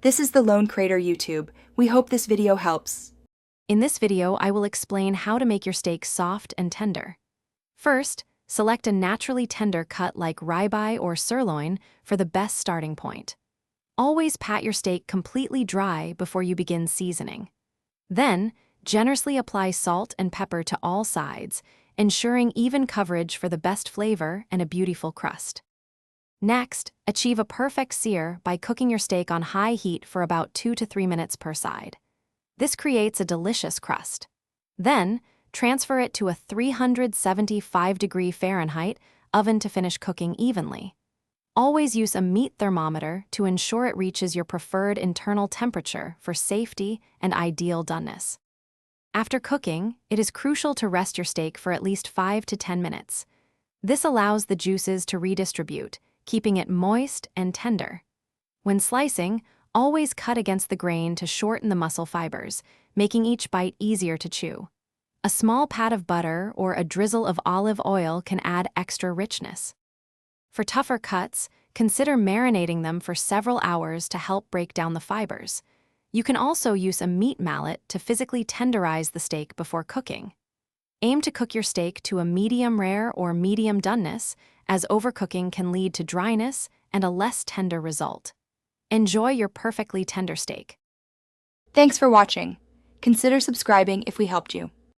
This is the Lone Crater YouTube. We hope this video helps. In this video, I will explain how to make your steak soft and tender. First, select a naturally tender cut like ribeye or sirloin for the best starting point. Always pat your steak completely dry before you begin seasoning. Then, generously apply salt and pepper to all sides, ensuring even coverage for the best flavor and a beautiful crust. Next, achieve a perfect sear by cooking your steak on high heat for about 2 to 3 minutes per side. This creates a delicious crust. Then, transfer it to a 375-degree Fahrenheit oven to finish cooking evenly. Always use a meat thermometer to ensure it reaches your preferred internal temperature for safety and ideal doneness. After cooking, it is crucial to rest your steak for at least 5 to 10 minutes. This allows the juices to redistribute, keeping it moist and tender. When slicing, always cut against the grain to shorten the muscle fibers, making each bite easier to chew. A small pat of butter or a drizzle of olive oil can add extra richness. For tougher cuts, consider marinating them for several hours to help break down the fibers. You can also use a meat mallet to physically tenderize the steak before cooking. Aim to cook your steak to a medium rare or medium doneness, as overcooking can lead to dryness and a less tender result. Enjoy your perfectly tender steak. Thanks for watching. Consider subscribing if we helped you.